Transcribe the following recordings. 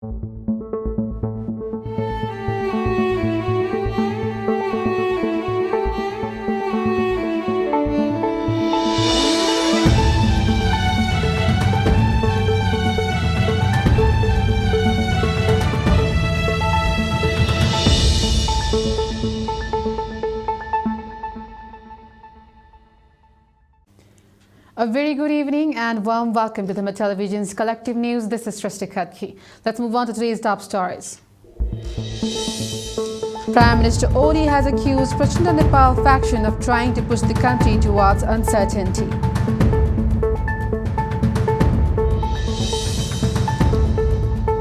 A very good evening and warm welcome to Dharma Television's Collective News. This is Srishti Khadki. Let's move on to today's top stories. Prime Minister Oli has accused Prachanda Nepal faction of trying to push the country towards uncertainty.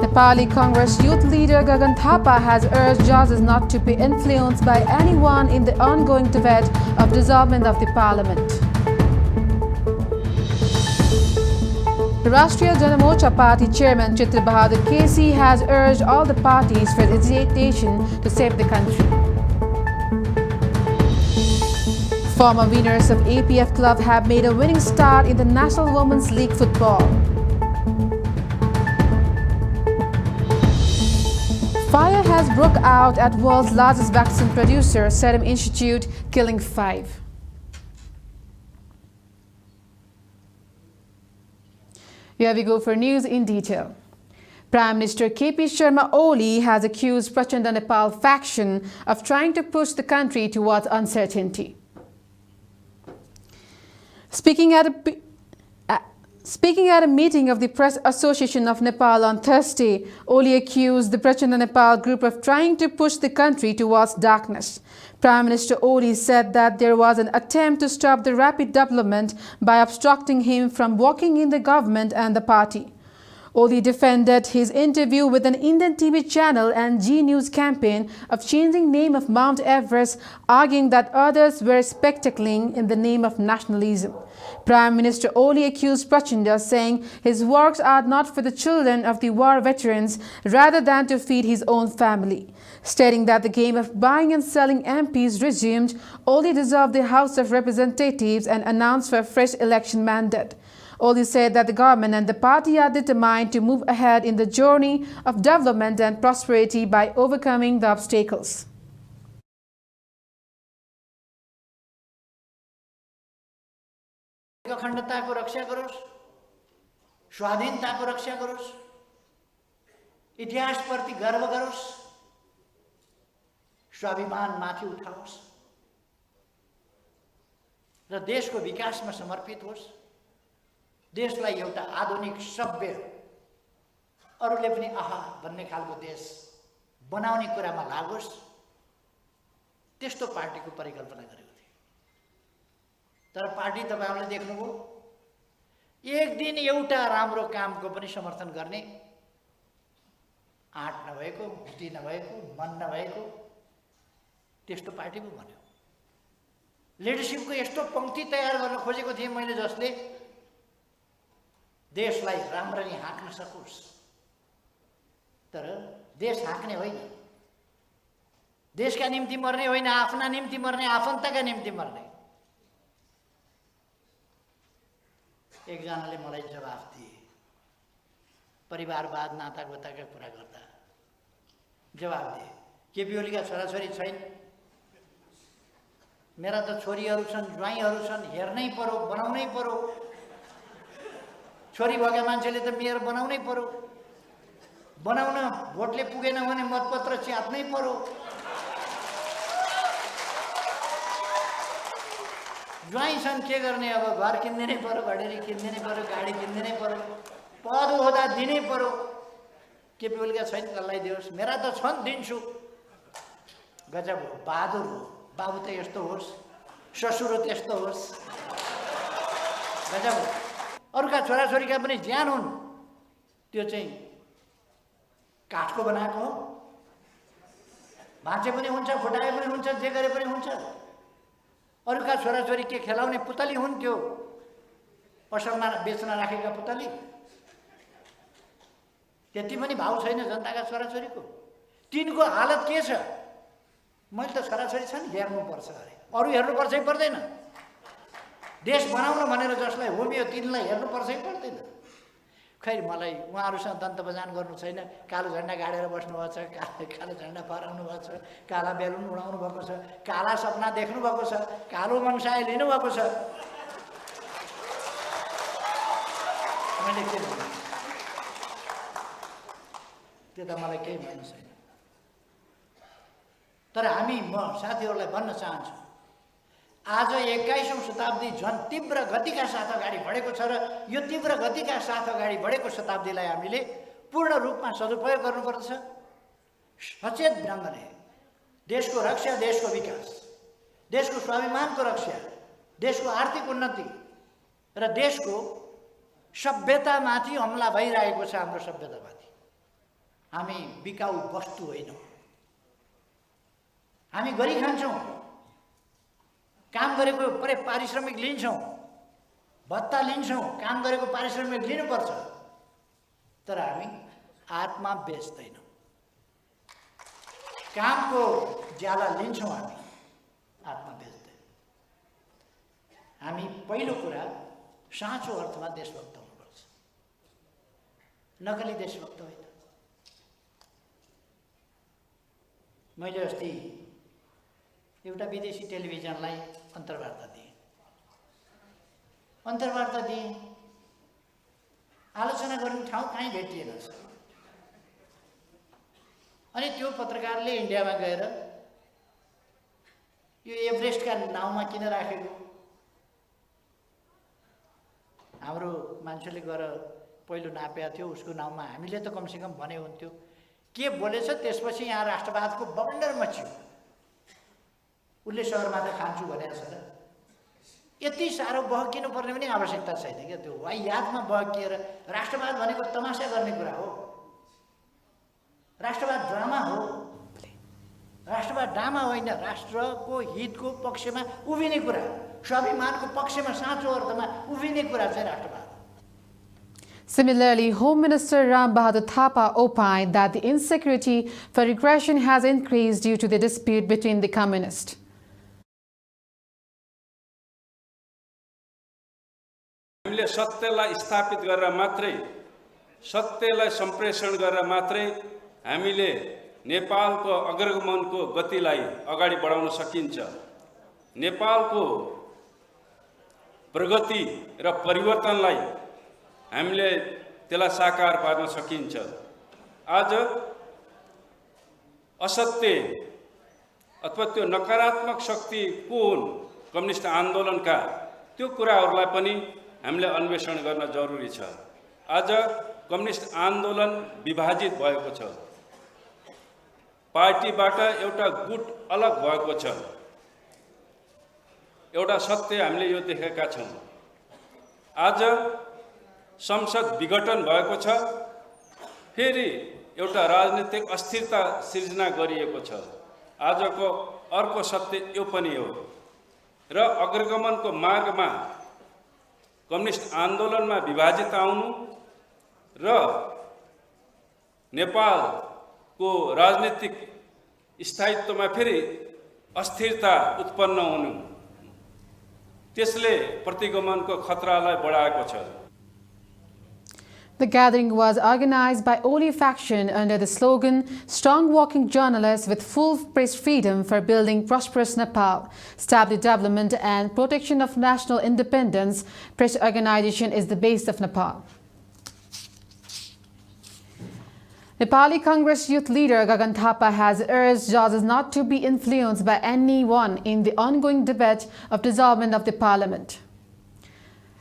Nepali Congress youth leader Gagan Thapa has urged judges not to be influenced by anyone in the ongoing debate of dissolvement of the parliament. The Rashtriya Janamorcha Party chairman Chitra Bahadur KC has urged all the parties for agitation to save the country. Former winners of APF Club have made a winning start in the National Women's League football. Fire has broke out at world's largest vaccine producer, Serum Institute, killing 5. Here we go for news in detail. Prime Minister KP Sharma Oli has accused Prachanda Nepal faction of trying to push the country towards uncertainty. Speaking at a meeting of the Press Association of Nepal on Thursday, Oli accused the Prachanda Nepal group of trying to push the country towards darkness. Prime Minister Oli said that there was an attempt to stop the rapid development by obstructing him from working in the government and the party. Oli defended his interview with an Indian TV channel and G News campaign of changing name of Mount Everest, arguing that others were spectacling in the name of nationalism. Prime Minister Oli accused Prachanda, saying his works are not for the children of the war veterans rather than to feed his own family. Stating that the game of buying and selling MPs resumed, Oli dissolved the House of Representatives and announced for a fresh election mandate. Oli said that the government and the party are determined to move ahead in the journey of development and prosperity by overcoming the obstacles. अखण्डताको रक्षा गरोस्, स्वाधीनताको रक्षा गरोस्, इतिहासप्रति गर्व गरोस्, स्वाभिमान माथि उठाओस् र देशको विकासमा समर्पित होस्, देशलाई एउटा आधुनिक सभ्य अरूले पनि आहा भन्ने खालको देश बनाउने कुरामा लागोस्, त्यस्तो पार्टीको परिकल्पना गरेको थियो। तर पार्टी तपाईहरुले देख्नुभयो, एक दिन एउटा राम्रो कामको पनि समर्थन गर्ने आँट नभएको, बुद्धि नभएको, मन नभएको त्यस्तो पार्टी पो बन्यो। लिडरशिपको यस्तो पंक्ति तयार गर्न खोजेको थिएँ मैले, जसले देशलाई राम्ररी हाँक्न सकोस्। तर देश हाँक्ने होइन, देशका निम्ति मर्ने होइन, आफ्ना निम्ति मर्ने, आफन्तका निम्ति मर्ने। एकजनाले मलाई जवाफ दिए, परिवारवाद नातागोताका कुरा गर्दा जवाफ दिए, केपी ओलीका छोराछोरी छैन, मेरा त छोरीहरू छन्, ज्वाइँहरू छन्, हेर्नै पर्यो, बनाउनै पर्यो। छोरी भएका मान्छेले त मेयर बनाउनै पर्यो, बनाउन भोटले पुगेन भने मतपत्र च्यात्नै पर्यो। ज्वाइँ छन्, के गर्ने अब, घर किन्दिनै पर्यो, घडेरी किन्दिनै पर्यो, गाडी किन्दिनै पर्यो, पद ओहदा दिनै पर्यो। केपी ओलीका छैन, कसलाई दियोस्, मेरा त छन्, दिन्छु। गजब हो, बहादुर हो, बाबु त यस्तो होस्, ससुरो त्यस्तो होस्, गजब हो। अरूका छोराछोरीका पनि ज्यान हुन्, त्यो चाहिँ काठको बनाएको हो, भाँचे पनि हुन्छ, फुटाए पनि हुन्छ, जे गरे पनि हुन्छ। अरूका छोराछोरी के खेलाउने पुतली हुन्, त्यो पसलमा बेच्न राखेका पुतली, त्यति पनि भाउ छैन जनताका छोराछोरीको। तिनको हालत के छ? मैले त छोराछोरी छन्, हेर्नुपर्छ अरे, अरू हेर्नुपर्छै पर्दैन। देश बनाउन भनेर जसलाई होमियो तिनलाई हेर्नुपर्छै पर्दैन। खै मलाई उहाँहरूसँग दन्त बजान गर्नु छैन, कालो झन्डा गाडेर बस्नुभएको छ, कालो झन्डा फहराउनु भएको छ, काला बेलुन उडाउनु भएको छ, काला सपना देख्नु भएको छ, कालो मनसाय लिनुभएको छ। मैले के भन्नु, त्यो त मलाई केही भन्नु छैन। तर म साथीहरूलाई भन्न चाहन्छु, आज 21औं शताब्दी झन् तीव्र गतिका साथ अगाडि बढेको छ र यो तीव्र गतिका साथ अगाडि बढेको शताब्दीलाई हामीले पूर्ण रूपमा सदुपयोग गर्नुपर्छ। सचेत ढङ्गले देशको रक्षा, देशको विकास, देशको स्वाभिमानको रक्षा, देशको आर्थिक उन्नति र देशको सभ्यतामाथि हमला भइरहेको छ। हाम्रो सभ्यतामाथि हामी बिकाऊ वस्तु होइनौँ, हामी गरी खान्छौँ, काम गरेको पारिश्रमिक लिन्छौँ, भत्ता लिन्छौँ, काम गरेको पारिश्रमिक लिनुपर्छ, तर हामी आत्मा बेच्दैनौँ। कामको ज्याला लिन्छौँ, हामी आत्मा बेच्दैनौँ। हामी पहिलो कुरा साँचो अर्थमा देशभक्त हुनुपर्छ, नकली देशभक्त होइन। मैले अस्ति एउटा विदेशी टेलिभिजनलाई अन्तर्वार्ता दिएँ, आलोचना गर्ने ठाउँ कहीँ भेटिएन। अनि त्यो पत्रकारले इन्डियामा गएर यो एभरेस्टका नाउँमा किन राखेको, हाम्रो मान्छेले गएर पहिलो नापेको थियो उसको नाउँमा, हामीले त कमसेकम भने हुन्थ्यो। के बोलेछ त्यसपछि यहाँ राष्ट्रवादको बन्डर मच्यो। उसले सहरमाथा खान्छु भनेको छ र यति साह्रो बहकिनु पर्ने पनि आवश्यकता छैन क्या। त्यो वाहियातमा बहकिएर राष्ट्रवाद भनेको तमासा गर्ने कुरा हो, राष्ट्रवाद ड्रामा हो। राष्ट्रवाद ड्रामा होइन, राष्ट्रको हितको पक्षमा उभिने कुरा, स्वाभिमानको पक्षमा साँचो अर्थमा उभिने कुरा चाहिँ राष्ट्रवाद। Similarly, Home Minister Ram Bahadur Thapa opined that the insecurity for regression has increased due to the dispute between the communists. हामीले सत्यलाई स्थापित गरेर मात्रै, सत्यलाई सम्प्रेषण गरेर मात्रै हामीले नेपालको अग्रगमनको गतिलाई अगाडि बढाउन सकिन्छ। नेपालको प्रगति र परिवर्तनलाई हामीले त्यसलाई साकार पार्न सकिन्छ। आज असत्य अथवा त्यो नकारात्मक शक्ति को हुन् कम्युनिस्ट आन्दोलनका, त्यो कुराहरूलाई पनि हामीले अन्वेषण गर्न जरुरी छ। आज कम्युनिस्ट आन्दोलन विभाजित भएको छ, पार्टीबाट एउटा गुट अलग भएको छ। एउटा सत्य हामीले यो देखेका छौँ। आज संसद विघटन भएको छ, फेरि एउटा राजनीतिक अस्थिरता सिर्जना गरिएको छ। आजको अर्को सत्य यो पनि हो र अग्रगमनको मार्गमा कम्युनिस्ट आन्दोलनमा विभाजित आउनु र नेपालको राजनीतिक स्थायित्वमा फेरि अस्थिरता उत्पन्न हुनु, त्यसले प्रतिगमनको खतरालाई बढाएको छ। The gathering was organized by Oli faction under the slogan "Strong Walking Journalists with Full Press Freedom for Building Prosperous Nepal, Stability, Development and Protection of National Independence." Press organization is the base of Nepal. Nepali Congress youth leader Gagan Thapa has urged judges not to be influenced by anyone in the ongoing debate of dissolvement of the parliament.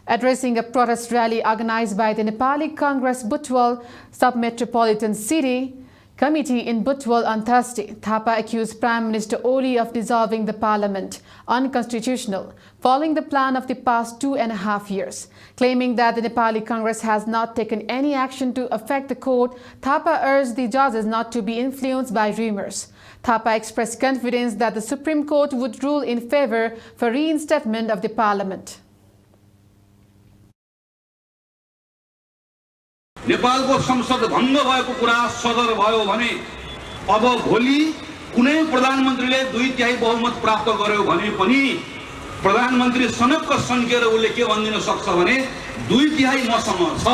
Addressing a protest rally organized by the Nepali Congress Butwal Sub-Metropolitan City Committee in Butwal on Thursday, Thapa accused Prime Minister Oli of dissolving the parliament, unconstitutional, following the plan of the past 2.5 years. Claiming that the Nepali Congress has not taken any action to affect the court, Thapa urged the judges not to be influenced by rumors. Thapa expressed confidence that the Supreme Court would rule in favor for reinstatement of the parliament. नेपालको संसद भङ्ग भएको कुरा सदर भयो भने अब भोलि कुनै प्रधानमन्त्रीले 2/3 बहुमत प्राप्त गर्यो भने पनि प्रधानमन्त्री सनक्क सन्केर उसले के भनिदिन सक्छ भने 2/3 मसँग छ,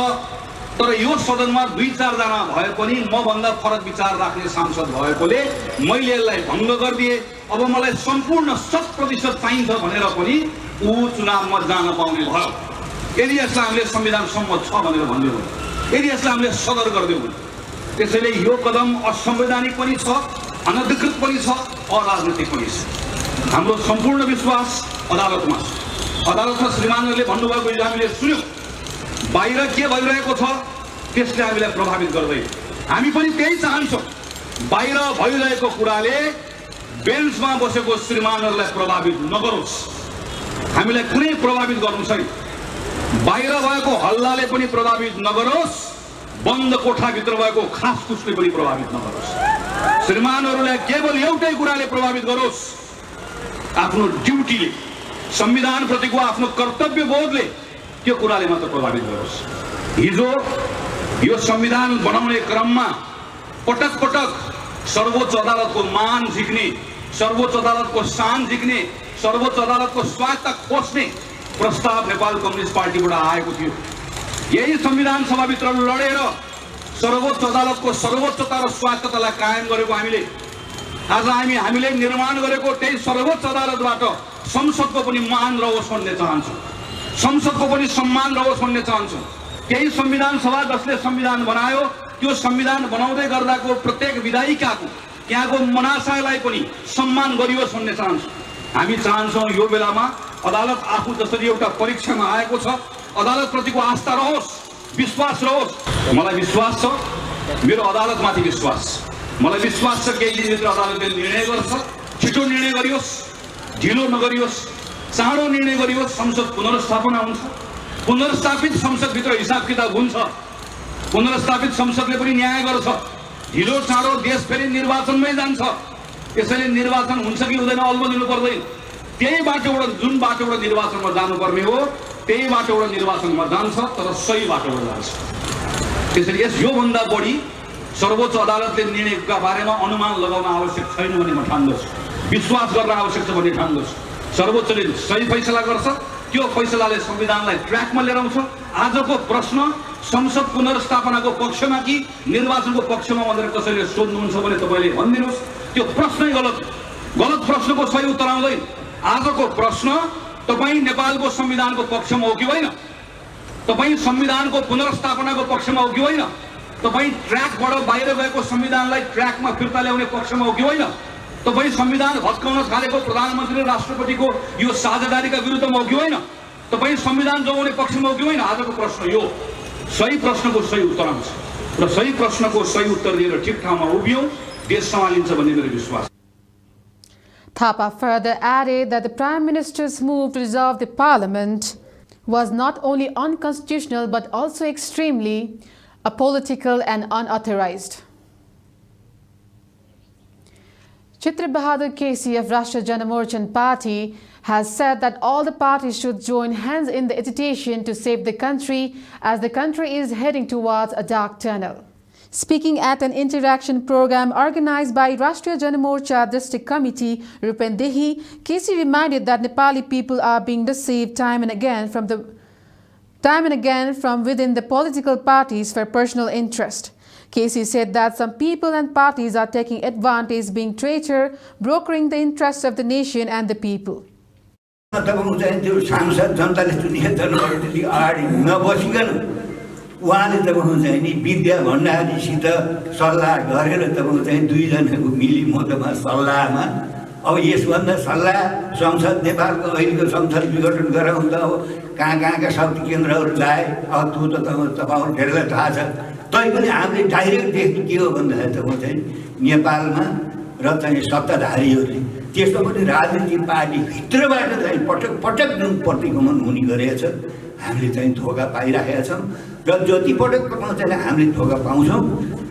तर यो सदनमा 2-4 जना भए पनि मभन्दा फरक विचार राख्ने सांसद भएकोले मैले यसलाई भङ्ग गरिदिए। अब मलाई सम्पूर्ण 100% चाहिन्छ भनेर पनि ऊ चुनावमा जान पाउने भयो। यदि यसलाई हामीले संविधान सम्मत छ भनेर भन्दियौँ, यदि यसलाई हामीले सदर गरिदियौँ भने, त्यसैले यो कदम असंवैधानिक पनि छ, अनधिकृत पनि छ, अराजनीतिक पनि छ। हाम्रो सम्पूर्ण विश्वास अदालतमा छ। अदालतमा श्रीमानहरूले भन्नुभएको हामीले सुन्यौँ, बाहिर के भइरहेको छ त्यसले हामीलाई प्रभावित गर्दैन। हामी पनि त्यही चाहन्छौँ, बाहिर भइरहेको कुराले बेन्चमा बसेको श्रीमानहरूलाई प्रभावित नगरोस्। हामीलाई कुनै प्रभावित गर्नु छैन। बाहिर भएको हल्लाले पनि प्रभावित नगरोस्, बन्द कोठाभित्र भएको खास कुसले पनि प्रभावित नगरोस्। श्रीमानहरूलाई केवल एउटै कुराले प्रभावित गरोस्, आफ्नो ड्युटीले, संविधानप्रतिको आफ्नो कर्तव्य बोधले त्यो कुराले मात्र प्रभावित गरोस्। हिजो यो संविधान बनाउने क्रममा पटक पटक सर्वोच्च अदालतको मान झिक्ने, सर्वोच्च अदालतको शान झिक्ने, सर्वोच्च अदालतको स्वायत्तता खोज्ने प्रस्ताव नेपाल कम्युनिस्ट पार्टीबाट आएको थियो। यही संविधान सभाभित्र लडेर सर्वोच्च अदालतको सर्वोच्चता र स्वायत्ततालाई कायम गरेको हामीले आज हामीले निर्माण गरेको त्यही सर्वोच्च अदालतबाट संसदको पनि मान रहोस् भन्ने चाहन्छौँ, संसदको पनि सम्मान रहोस् भन्ने चाहन्छौँ। त्यही संविधान सभा जसले संविधान बनायो, त्यो संविधान बनाउँदै गर्दाको प्रत्येक विधायिकाको त्यहाँको मनासालाई पनि सम्मान गरियोस् भन्ने चाहन्छौँ। हामी चाहन्छौँ यो बेलामा अदालत आफू जसरी एउटा परीक्षामा आएको छ, अदालतप्रतिको आस्था रहोस्, विश्वास रहोस्। मलाई विश्वास छ, मेरो अदालतमाथि विश्वास छ। मलाई विश्वास छ केही दिनभित्र अदालतले निर्णय गर्छ। छिटो निर्णय गरियोस्, ढिलो नगरियोस्, चाँडो निर्णय गरियोस्। संसद पुनर्स्थापना हुन्छ, पुनर्स्थापित संसदभित्र हिसाब किताब हुन्छ, पुनर्स्थापित संसदले पनि न्याय गर्छ। ढिलो चाँडो देश फेरि निर्वाचनमै जान्छ। यसैले निर्वाचन हुन्छ कि हुँदैन अल्मलिनु पर्दैन। त्यही बाटोबाट, जुन बाटोबाट निर्वाचनमा जानुपर्ने हो त्यही बाटोबाट निर्वाचनमा जान्छ, तर सही बाटोबाट जान्छ। त्यसैले योभन्दा बढी सर्वोच्च अदालतले निर्णयका बारेमा अनुमान लगाउन आवश्यक छैन भन्ने म ठान्दछु, विश्वास गर्न आवश्यक छ भन्ने ठान्दछु। सर्वोच्चले सही फैसला गर्छ, त्यो फैसलाले संविधानलाई ट्र्याकमा लिएर आउँछ। आजको प्रश्न संसद पुनर्स्थापनाको पक्षमा कि निर्वाचनको पक्षमा भनेर कसैले सोध्नुहुन्छ भने तपाईँले भनिदिनुहोस्, त्यो प्रश्नै गलत, गलत प्रश्नको सही उत्तर आउँदैन। आजको प्रश्न तपाईँ नेपालको संविधानको पक्षमा हो कि होइन, तपाईँ संविधानको पुनर्स्थापनाको पक्षमा हो कि होइन, तपाईँ ट्र्याकबाट बाहिर गएको संविधानलाई ट्र्याकमा फिर्ता ल्याउने पक्षमा हो कि होइन, तपाईँ संविधान भत्काउन थालेको प्रधानमन्त्री र राष्ट्रपतिको यो साझेदारीका विरुद्धमा हो कि होइन, तपाईँ संविधान जोगाउने पक्षमा हो कि होइन। आजको प्रश्न यो, सही प्रश्नको सही उत्तर आउँछ र सही प्रश्नको सही उत्तर दिएर ठिक ठाउँमा उभियौँ, देश सम्हालिन्छ भन्ने मेरो विश्वास। Thapa further added that the Prime Minister's move to dissolve the Parliament was not only unconstitutional but also extremely apolitical and unauthorized. Chitra Bahadur KC of Rashtra Janamorchan Party has said that all the parties should join hands in the agitation to save the country as the country is heading towards a dark tunnel. Speaking at an interaction program organized by Rashtriya Janamorcha District Committee, Rupen Dehi, KC reminded that Nepali people are being deceived time and again from within the political parties for personal interest. KC said that some people and parties are taking advantage, being traitor, brokering the interests of the nation and the people. उहाँले तपाईँको चाहिँ नि विद्या भण्डारीसित सल्लाह गरेर तपाईँको चाहिँ दुईजनाको मिली मतमा सल्लाहमा अब यसभन्दा सल्लाह संसद नेपालको अहिलेको संसद विघटन गराउँ त अब कहाँ शक्ति केन्द्रहरू लाए। अब त्यो त तपाईँहरू धेरैलाई थाहा छ। तैपनि हामीले डाइरेक्ट देख्नु के हो भन्दाखेरि तपाईँको चाहिँ नेपालमा र चाहिँ सत्ताधारीहरूले त्यसमा पनि राजनीतिक पार्टीभित्रबाट चाहिँ पटक पटक जुन प्रतिगमन हुने गरेको छ, हामीले चाहिँ धोका पाइराखेका छौँ र जति पटक तपाईँको चाहिँ हामीले धोका पाउँछौँ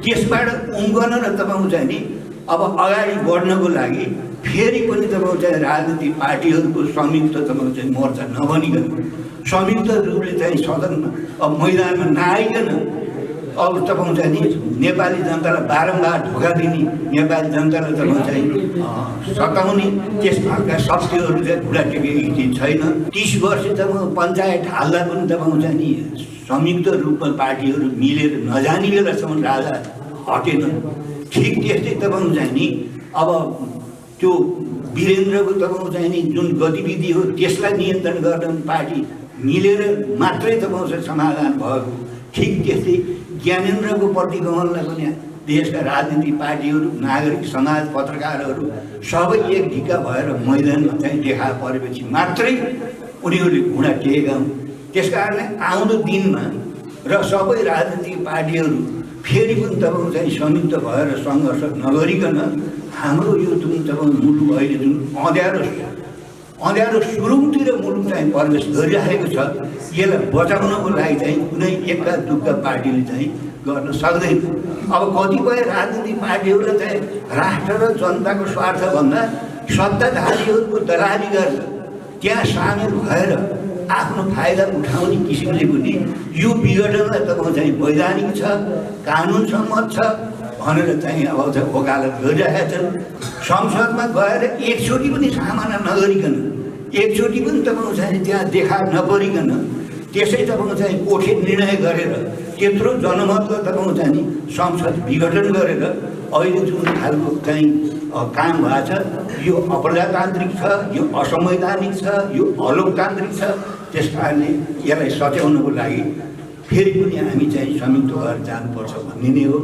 त्यसबाट उम्कन र तपाईँको चाहिँ नि अब अगाडि बढ्नको लागि फेरि पनि तपाईँको चाहिँ राजनीतिक पार्टीहरूको संयुक्त तपाईँको चाहिँ मोर्चा नबनिकन संयुक्त रूपले चाहिँ सदनमा अब मैदानमा नआइकन अब तपाईँको चाहिँ नि नेपाली जनतालाई बारम्बार धोका दिने, नेपाली जनतालाई तपाईँको चाहिँ सताउने त्यस खालका शक्तिहरू चाहिँ घुँडा टेकेको छैन। 30 वर्ष तपाईँको पञ्चायत हाल्दा पनि तपाईँको चाहिँ नि संयुक्त रूपमा पार्टीहरू मिलेर नजाने बेलासम्म राजा हटेन। ठिक त्यस्तै तपाईँको चाहिँ नि अब त्यो वीरेन्द्रको तपाईँको चाहिँ नि जुन गतिविधि हो त्यसलाई नियन्त्रण गर्न पार्टी मिलेर मात्रै तपाईँको चाहिँ समाधान भएको। ठिक त्यस्तै ज्ञानेन्द्रको प्रतिगमनलाई पनि देशका राजनीतिक पार्टीहरू, नागरिक समाज, पत्रकारहरू सबै एक ढिक्का भएर मैदानमा चाहिँ देखा परेपछि मात्रै उनीहरूले घुँडा टेकेका हुन्। त्यसकारणले आउँदो दिनमा र सबै राजनीतिक पार्टीहरू फेरि पनि तपाईँको चाहिँ संयुक्त भएर सङ्घर्ष नगरिकन हाम्रो यो जुन तपाईँको मुलुक अहिले जुन अँध्यारो सुरुङतिर मुलुक चाहिँ प्रवेश गरिरहेको छ यसलाई बचाउनको लागि चाहिँ कुनै एक्का दुक्का पार्टीले चाहिँ गर्न सक्दैन। अब कतिपय राजनीतिक पार्टीहरूले चाहिँ राष्ट्र र जनताको स्वार्थभन्दा सत्ताधारीहरूको दलाली गरेर त्यहाँ सामेल भएर आफ्नो फाइदा उठाउने किसिमले पनि यो विघटनलाई तपाईँको चाहिँ वैधानिक छ, कानुन सम्मत छ भनेर चाहिँ अब चाहिँ वकालत गरिरहेका छन्। संसदमा गएर एकचोटि पनि सामना नगरिकन, एकचोटि पनि तपाईँको चाहिँ त्यहाँ देखा नपरिकन त्यसै तपाईँको चाहिँ कोठे निर्णय गरेर त्यत्रो जनमतलाई तपाईँको चाहिँ नि संसद विघटन गरेर अहिले जुन खालको चाहिँ काम भएको छ यो अप्रजातान्त्रिक छ, यो असंवैधानिक छ, यो अलोकतान्त्रिक छ। त्यस कारणले यसलाई सच्याउनको लागि फेरि पनि हामी चाहिँ संयुक्त भएर जानुपर्छ भन्ने नै हो।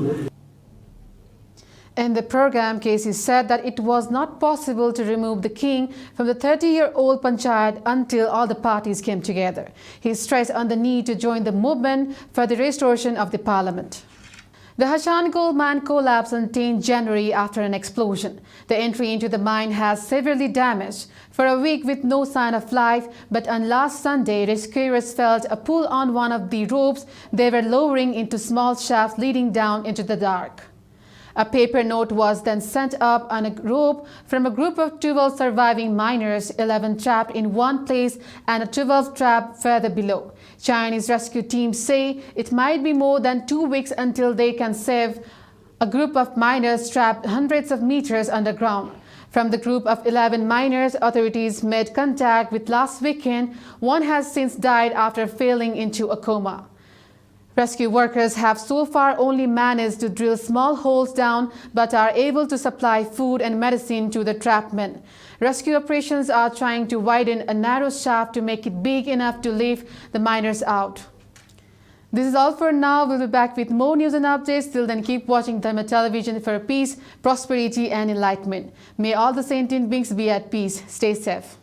In the program, Casey said that it was not possible to remove the king from the 30-year-old panchayat until all the parties came together. He stressed on the need to join the movement for the restoration of the parliament. The Hashan gold mine collapsed on 10 January after an explosion. The entry into the mine has severely damaged. For a week with no sign of life, but on last Sunday, rescuers felt a pull on one of the ropes they were lowering into small shafts leading down into the dark. A paper note was then sent up on a rope from a group of 12 surviving miners, 11 trapped in one place and a 12th trapped further below. Chinese rescue teams say it might be more than 2 weeks until they can save a group of miners trapped hundreds of meters underground. From the group of 11 miners authorities made contact with last weekend, one has since died after falling into a coma. Rescue workers have so far only managed to drill small holes down but are able to supply food and medicine to the trapped men. Rescue operations are trying to widen a narrow shaft to make it big enough to lift the miners out. This is all for now. We'll be back with more news and updates. Till then, keep watching Dharma Television for peace, prosperity and enlightenment. May all the sentient beings be at peace. Stay safe.